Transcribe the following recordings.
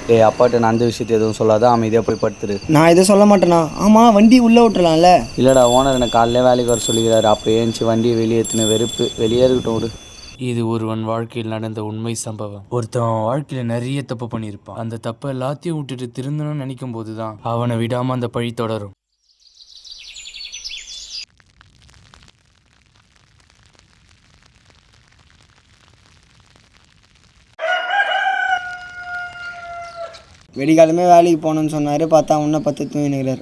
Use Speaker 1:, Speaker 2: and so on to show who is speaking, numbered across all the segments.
Speaker 1: டேய் அப்பாட்ட நான் அந்த விஷயத்தை எதுவும் சொல்லாத, அமைதியாக போய் படுத்துரு.
Speaker 2: நான் எதுவும் சொல்ல மாட்டேண்ணா. ஆமாம், வண்டி உள்ளே விட்டுறலாம்ல?
Speaker 1: இல்லைடா, ஓனர் எனக்கு காலையில் வேலைக்கு வர சொல்லிக்கிறாரு. அப்போ ஏஞ்சி வண்டியை வெளியே ஏற்றின வெறுப்பு வெளியே இருக்கட்டும் விடு.
Speaker 3: இது ஒருவன் வாழ்க்கையில் நடந்த உண்மை சம்பவம். ஒருத்தன் வாழ்க்கையில நிறைய தப்பு பண்ணியிருப்பான். அந்த தப்பை எல்லாத்தையும் விட்டுட்டு திருந்தணும்னு நினைக்கும் போதுதான் அவனை விடாம அந்த பழி தொடரும்.
Speaker 2: வெடிகாலமே வேலைக்கு போகணுன்னு சொன்னார். பார்த்தா உன்னை பத்து தூங்கினுக்கிறார்.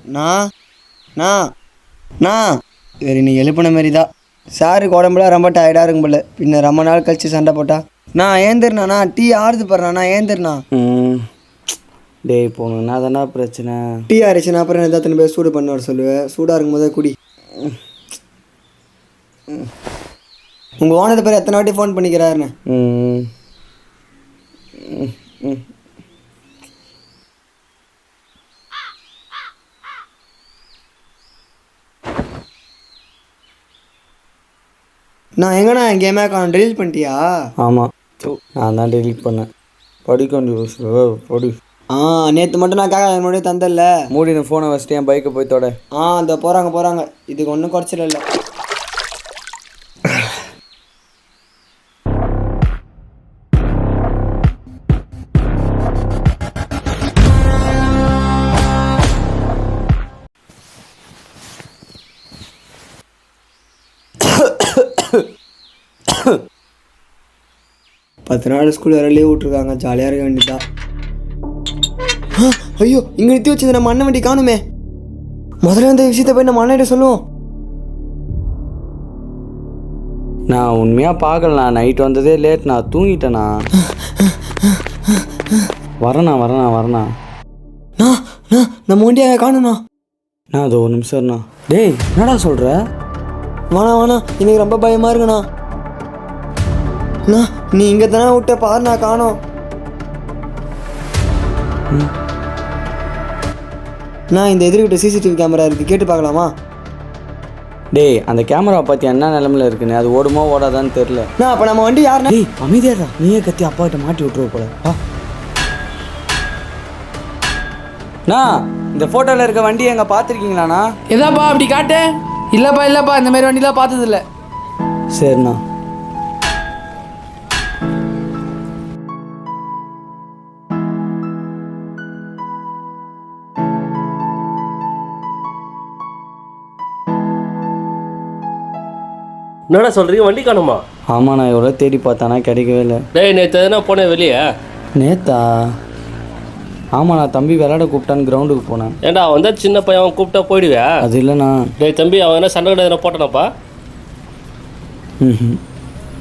Speaker 2: நான் சரி, நீ எழுப்பின மாரி தான். சாருக்கு உடம்புலாம் ரொம்ப டயர்டாக இருக்கும் போல. பின்ன ரொம்ப நாள் கழிச்சு சண்டை போட்டா. நான் ஏந்திருண்ணா, டீ ஆறுது போடுறேண்ணா, ஏந்திருண்ணா.
Speaker 1: டேய் போகணுன்னா தானே பிரச்சனை.
Speaker 2: டீ ஆறிச்சுன்னா அப்புறம் எதாவது பேர் சூடு பண்ண வர சொல்லுவேன். சூடாக இருக்கும் போதே குடி. உங்கள் ஓனத்தை பேர் எத்தனை வாட்டி ஃபோன் பண்ணிக்கிறாருண்ணே? நான் எங்கண்ணா கேமே காணும், டெலீட் பண்ணிட்டியா?
Speaker 1: ஆமாம், நான் தான் டெலீட் பண்ணேன். படிக்க வேண்டிய படி.
Speaker 2: நேற்று மட்டும் நான் முன்னாடியே தந்தல.
Speaker 1: மூடின ஃபோனை வச்சுட்டு என் பைக்கை போய் தொட.
Speaker 2: அந்த போகிறாங்க. இதுக்கு ஒன்றும் குறைச்சல இல்லை. பத்து நாள் ஸ்கூல் வேறு லீவ் விட்ருக்காங்க. ஜாலியாக இருக்க வேண்டியதா. ஐயோ, இங்கே நிறுத்தி வச்சது நம்ம அண்ணன் வண்டி காணுமே. முதல்ல இந்த விஷயத்தை போய் நம்ம அண்ணன்கிட்ட சொல்லுவோம்.
Speaker 1: நான் உண்மையாக பார்க்கலண்ணா. நைட் வந்ததே லேட், நான் தூங்கிட்டேண்ணா. வரேண்ணா.
Speaker 2: நம்ம வண்டியை காணுண்ணா.
Speaker 1: நான் அது ஒரு நிமிஷம்ண்ணா. டேய் என்னடா சொல்கிற?
Speaker 2: வேணா, எனக்கு ரொம்ப பயமாக இருக்குண்ணா. நீ இங்கே தானே விட்ட பாருண்ணா, காணோம். இந்த எதிர்கிட்ட சிசிடிவி கேமரா இருக்குது, கேட்டு பார்க்கலாமா?
Speaker 1: டேய் அந்த கேமரா பற்றி என்ன நிலமையில இருக்குன்னு, அது ஓடுமோ ஓடாதான்னு தெரில.
Speaker 2: அப்போ நம்ம வண்டி யாருண்ணா?
Speaker 1: டேய் அமைதியாடா, நீயே கத்தி அப்பாகிட்ட மாட்டி விட்டுருவ போல. இந்த ஃபோட்டோவில் இருக்க வண்டி எங்கே பார்த்துருக்கீங்களாண்ணா?
Speaker 4: எதாப்பா அப்படி காட்டு. இல்லைப்பா இந்த மாதிரி வண்டிலாம் பார்த்ததில்ல.
Speaker 1: சரிண்ணா.
Speaker 5: என்னடா சொல்கிறீங்க, வண்டி காணுமா?
Speaker 1: ஆமாம், நான் எவ்வளோ தேடி பார்த்தானா கிடைக்கவே இல்லை.
Speaker 5: டேய் நேற்று எதுனா போனேன் வெளியே?
Speaker 1: நேத்தா? ஆமாம், நான் தம்பி விளையாட கூப்பிட்டான்னு கிரவுண்டுக்கு போனேன்.
Speaker 5: ஏன்டா அவன் தான் சின்ன பையன், அவன் கூப்பிட்டா போயிடுவியா?
Speaker 1: அது இல்லைண்ணா.
Speaker 5: டேய் தம்பி, அவன் என்ன சண்டை எதனா போட்டானாப்பா?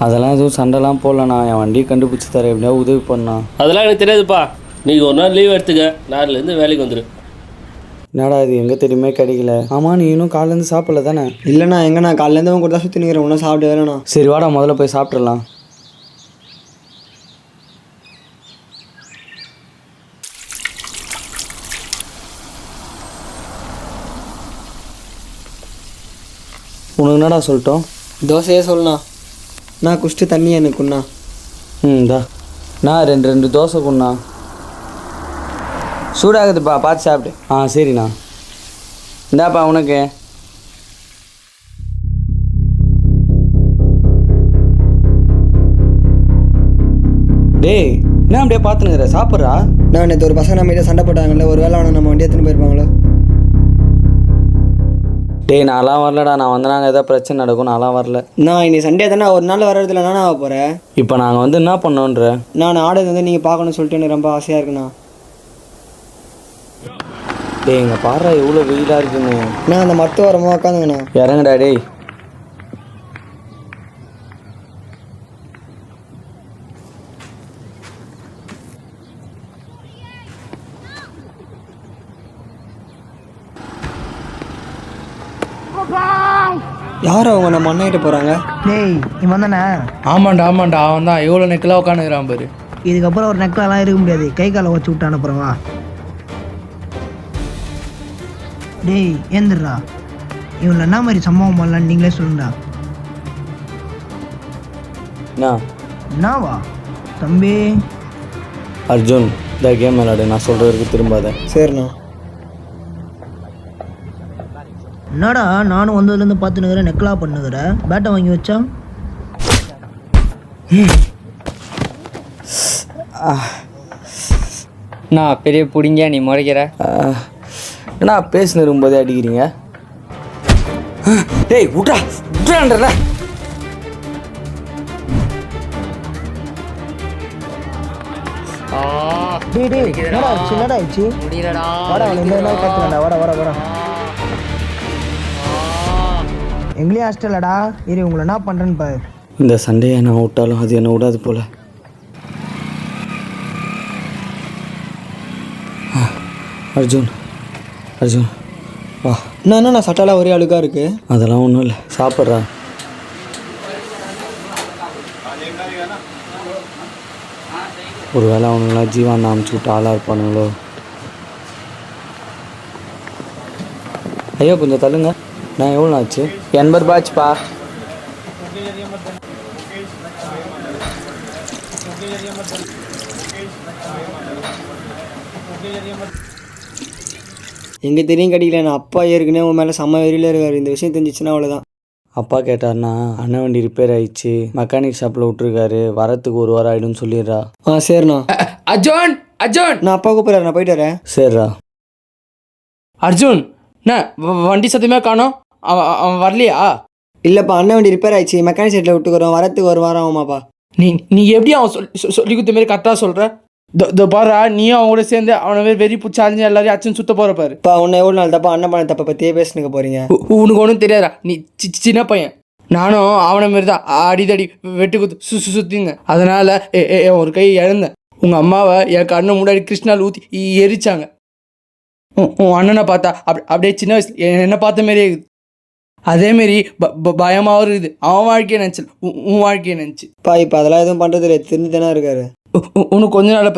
Speaker 1: அதெல்லாம் எதுவும் சண்டைலாம் போடலண்ணா. என் வண்டியை கண்டுபிடிச்சி தர எப்படியா உதவி பண்ணா.
Speaker 5: அதெல்லாம் எனக்கு தெரியாதுப்பா. நீங்கள் ஒரு நாள் லீவ் எடுத்துக்க, நாளிலேருந்து வேலைக்கு வந்துடு.
Speaker 1: என்னடா இது எங்கே தெரியுமே கிடைக்கல. ஆமாம், நீ இன்னும் காலையிலேருந்து சாப்பிடல தானே?
Speaker 2: இல்லைண்ணா, எங்கண்ணா காலையிலேருந்து அவன் கூட தான் சுற்றி நிற்கிறேன். ஒன்றும் சாப்பிட்டு வரேண்ணா.
Speaker 1: சரி வாடா, முதல்ல போய் சாப்பிட்றலாம். உனக்கு என்னடா சொல்லிட்டோம்?
Speaker 2: தோசையே சொல்லணா. நான் குடிச்சிட்டு தண்ணி எனக்குண்ணா.
Speaker 1: இந்தா நான் ரெண்டு தோசை குண்ணா. சூடாகுதுப்பா, பார்த்து சாப்பிட்டு. சரிண்ணா. இந்தாப்பா உனக்கு. டேய் என்ன அப்படியே பார்த்துனுக்குற, சாப்பிட்றா.
Speaker 2: நான் நேற்று ஒரு பசங்க நம்ம சண்டை போட்டாங்கல்ல, ஒரு வேலை அவனை நம்ம வண்டி எடுத்துன்னு போயிருப்பாங்களோ.
Speaker 1: டேய் நான்லாம் வரலடா. நான் வந்து நாங்கள் எதாவது பிரச்சனை நடக்கும், நான்லாம் வரல.
Speaker 2: நான் இன்னைக்கு சண்டே தானே, ஒரு நாள் வர்றதுல நானே ஆக போகிறேன்.
Speaker 1: இப்போ நாங்கள் வந்து என்ன பண்ணோன்ற?
Speaker 2: நான் ஆடுறது வந்து நீங்கள் பார்க்கணும்னு சொல்லிட்டு எனக்கு ரொம்ப ஆசையாக இருக்குண்ணா.
Speaker 1: டேய் இங்கே பாடுறா எவ்வளோ வெயிலாக இருக்குன்னு.
Speaker 2: நான் அந்த மருத்துவ வரமாக உட்காந்துங்கண்ணா.
Speaker 1: இறங்குடா டேய்.
Speaker 2: யார் அவங்க நம்ம அண்ணகிட்ட போகிறாங்க?
Speaker 6: டேய் இவன் தானே?
Speaker 4: ஆமாண்டா அவன் தான். எவ்வளோ நெக்கலாக உட்காந்துக்கிறான் பாரு.
Speaker 6: இதுக்கப்புறம் ஒரு நெக்கெல்லாம் இருக்க முடியாது. கை காலை வச்சு விட்டு அனுப்புகிறவா. டேய் ஏந்திரா. இவனில் என்ன மாதிரி சம்பவம் பண்ணலான்னு நீங்களே சொல்லுங்கடா.
Speaker 1: என்னவா
Speaker 6: தம்பி?
Speaker 1: அர்ஜுன் இந்த கேம் விளாடு, நான் சொல்கிறதுக்கு திரும்பாத.
Speaker 2: சரிண்ணா.
Speaker 6: என்னடா நானும் வந்ததுலேருந்து பார்த்துனுக்கிறேன், நெக்லா பண்ணுகிறேன், பேட்டை வாங்கி வச்சா.
Speaker 7: நான் பெரிய பிடிங்க நீ முறைக்கிற.
Speaker 1: ஏன்னா பேசினு இருக்கும்போதே அடிக்கிறீங்க. டேய் விட்றா விட்றான்றல.
Speaker 6: என்னடா ஆச்சு?
Speaker 7: முடியலடா.
Speaker 6: வாடா அவனை இந்த நாள் பார்த்துக்கண்டா. வாடா எங்களையும் ஹாஸ்டல்லடா. இரு உங்களை என்ன பண்ணுறேன்னு பாரு.
Speaker 1: இந்த சண்டையை நான் விட்டாலும் அது என்னை விடாது போல. அர்ஜுன் வா.
Speaker 2: நான் சட்டாலாம் ஒரே அழுக்காக இருக்கு.
Speaker 1: அதெல்லாம் ஒன்றும் இல்லை, சாப்பிட்றா. ஒரு வேளை அவனுங்களாம் ஜீவான் அமுச்சு விட்டு ஆளாக இருப்பானுங்களோ. ஐயா கொஞ்சம் தள்ளுங்க. நான் எவ்வளோ ஆச்சு? 80 ரூபா ஆச்சுப்பா.
Speaker 2: எங்கே தெரியும் கிடைக்கல. நான் அப்பா ஏற்கனவே உன் மேலே செம்ம வெறியில் இருக்காரு. இந்த விஷயம் தெரிஞ்சிச்சுன்னா அவ்வளோதான்.
Speaker 1: அப்பா கேட்டார்னா அண்ணன் வண்டி ரிப்பேர் ஆயிடுச்சு, மெக்கானிக் ஷாப்பில் விட்டுருக்காரு, வரத்துக்கு 1 வாரம் ஆகிடும்னு சொல்லிடுறா.
Speaker 2: சரிண்ணா.
Speaker 4: அர்ஜுன்
Speaker 2: நான் அப்பா கூப்பிட்றாரு, நான் போயிட்டு வரேன்.
Speaker 1: சரிடா.
Speaker 4: அர்ஜுன் என்ன வண்டி சத்தியமே காணோம். அவன் வரலையா?
Speaker 2: இல்லைப்பா, அண்ணன் வண்டி ரிப்பேர் ஆயிடுச்சு, மெக்கானிக் செட்டில் விட்டுக்கிறோம், வரத்துக்கு 1 வாரம் ஆகுமாப்பா.
Speaker 4: நீ எப்படி அவன் சொல்லி கொடுத்த மாதிரி கரெக்டாக சொல்கிற? இதோ பாரு, நீயும் அவன் கூட சேர்ந்து அவனை வெறி பிடிச்சி அழிஞ்சு எல்லாரையும் அச்சுன்னு சுத்த போகிற பாரு.
Speaker 2: இப்போ உன்னை எவ்வளோ நாள் தப்பா அண்ணன் பண்ண தப்பை பற்றியே பேசுனுக்க போகிறீங்க.
Speaker 4: உனக்கு ஒன்றும் தெரியாதா? நீ சின்ன பையன். நானும் அவனை மாரி தான் அடிதடி வெட்டு குத்து சுற்றிங்க. அதனால் ஒரு கை இழந்தேன். உங்கள் அம்மாவை என் கண்ணு முன்னாடி கிருஷ்ணால் ஊற்றி எரிச்சாங்க. உன் அண்ணனை பார்த்தா அப்படியே சின்ன வயசு என்னை பார்த்த மாரியே இருக்குது. அதேமாரி பயமாகவும் இருக்குது. அவன் வாழ்க்கையை நினச்சி உன் வாழ்க்கையை நினச்சி.
Speaker 2: இப்போ அதெல்லாம் எதுவும் பண்ணுறது இல்லை, தெரிஞ்சு தானே இருக்காரு.
Speaker 4: உனக்கு கொஞ்ச நாள்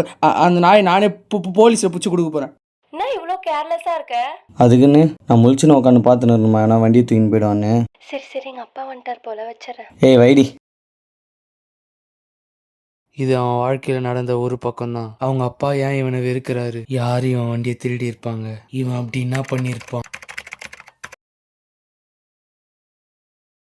Speaker 4: அந்த நாயை நானே போலீஸில் பிடிச்சி கொடுக்க போகிறேன்.
Speaker 8: என்ன இவ்வளோ கேர்லெஸ்ஸாக இருக்க?
Speaker 1: அதுக்குன்னு நான் முழிச்சுன்னு உட்காந்து பார்த்துன்னு இருந்தேன். ஏன்னா வண்டியை தூக்கின்னு போயிடுவான்னு.
Speaker 8: சரி எங்கள் அப்பா வந்துட்டார் போல, வச்சிடறேன்.
Speaker 1: ஏய் வைடி.
Speaker 3: இது அவன் வாழ்க்கையில் நடந்த ஒரு பக்கம்தான். அவங்க அப்பா ஏன் இவனை வெறுக்கிறாரு? யார் இவன் வண்டியை திருடி இருப்பாங்க? இவன் அப்படி என்ன பண்ணியிருப்பான்?